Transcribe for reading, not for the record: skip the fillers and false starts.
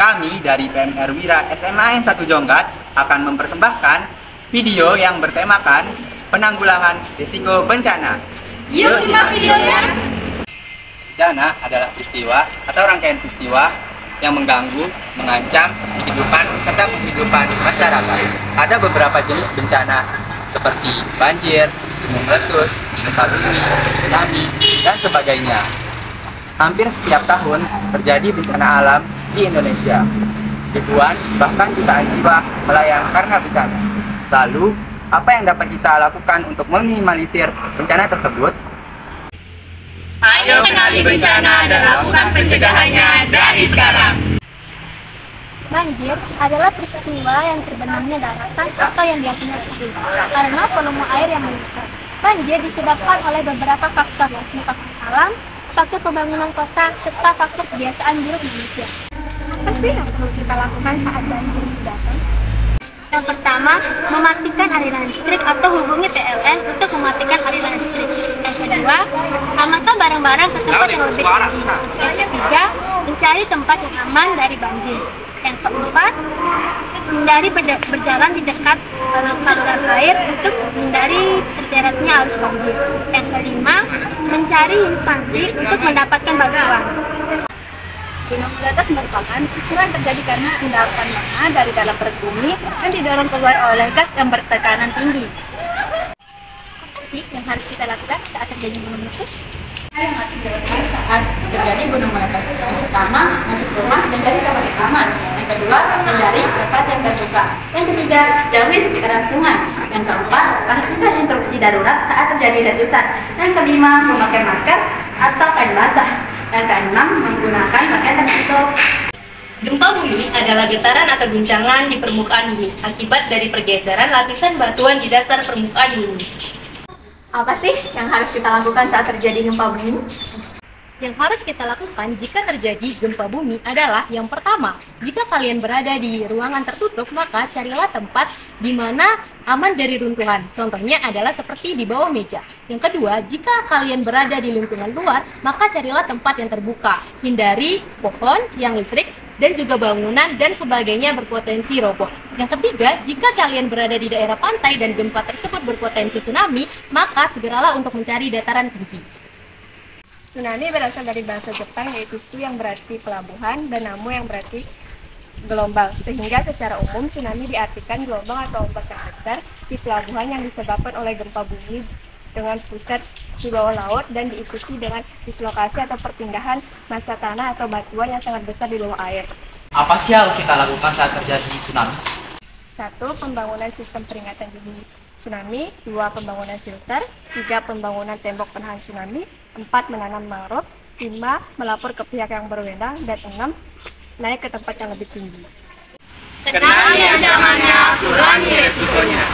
kami dari PMR Wira SMA N1 Jonggat akan mempersembahkan video yang bertemakan penanggulangan risiko bencana. Yuk simak videonya! Bencana adalah peristiwa atau rangkaian peristiwa yang mengganggu, mengancam kehidupan serta penghidupan masyarakat. Ada beberapa jenis bencana seperti banjir, gunung meletus, gempa bumi, tsunami, dan sebagainya. Hampir setiap tahun terjadi bencana alam di Indonesia. Ribuan bahkan jutaan jiwa melayang karena bencana. Lalu, apa yang dapat kita lakukan untuk meminimalisir bencana tersebut? Ayo kenali bencana dan lakukan pencegahannya dari sekarang. Banjir adalah peristiwa yang terbenamnya daratan atau yang biasanya kering karena volume air yang meningkat. Banjir disebabkan oleh beberapa faktor, yakni faktor alam, faktor pembangunan kota, serta faktor kebiasaan buruk manusia. Apa sih yang perlu kita lakukan saat banjir datang? Yang pertama, mematikan aliran listrik atau hubungi PLN untuk mematikan aliran listrik. Yang kedua, amankan barang-barang ke tempat yang lebih tinggi. Yang ketiga, mencari tempat yang aman dari banjir. Yang keempat, hindari berjalan di dekat saluran air untuk menghindari terseretnya arus banjir. Yang kelima, mencari instansi untuk mendapatkan bantuan. Gunung meletus merupakan peristiwa yang terjadi karena endapan magma dari dalam perut bumi dan didorong keluar oleh gas yang bertekanan tinggi. Apa sih yang harus kita lakukan saat terjadi gunung meletus? Yang harus dilakukan saat terjadi gunung meletus. Yang pertama, masuk rumah dan cari tempat yang aman. Yang kedua, hindari tempat yang terbuka. Yang ketiga, jauhi sekitaran sungai. Yang keempat, perhatikan instruksi darurat saat terjadi letusan. Yang kelima, memakai masker atau kain basah. Dan keenam, menggunakan pakaian tertutup. Gempa bumi adalah getaran atau guncangan di permukaan bumi akibat dari pergeseran lapisan batuan di dasar permukaan bumi. Apa sih yang harus kita lakukan saat terjadi gempa bumi? Yang harus kita lakukan jika terjadi gempa bumi adalah yang pertama, jika kalian berada di ruangan tertutup, maka carilah tempat di mana aman dari runtuhan. Contohnya adalah seperti di bawah meja. Yang kedua, jika kalian berada di lingkungan luar, maka carilah tempat yang terbuka. Hindari pohon, yang listrik, dan juga bangunan dan sebagainya berpotensi roboh. Yang ketiga, jika kalian berada di daerah pantai dan gempa tersebut berpotensi tsunami, maka segeralah untuk mencari dataran tinggi. Tsunami berasal dari bahasa Jepang yaitu su yang berarti pelabuhan dan namu yang berarti gelombang. Sehingga secara umum tsunami diartikan gelombang atau ombak yang besar di pelabuhan yang disebabkan oleh gempa bumi dengan pusat di bawah laut dan diikuti dengan dislokasi atau perpindahan massa tanah atau batuan yang sangat besar di bawah air. Apa sih yang harus kita lakukan saat terjadi tsunami? 1. Pembangunan sistem peringatan dini tsunami. 2. Pembangunan shelter. 3. Pembangunan tembok penahan tsunami. 4. Menanam mangrove. 5. Melapor ke pihak yang berwenang. Dan 6. Naik ke tempat yang lebih tinggi. Kenali ancamannya, kurangi resikonya.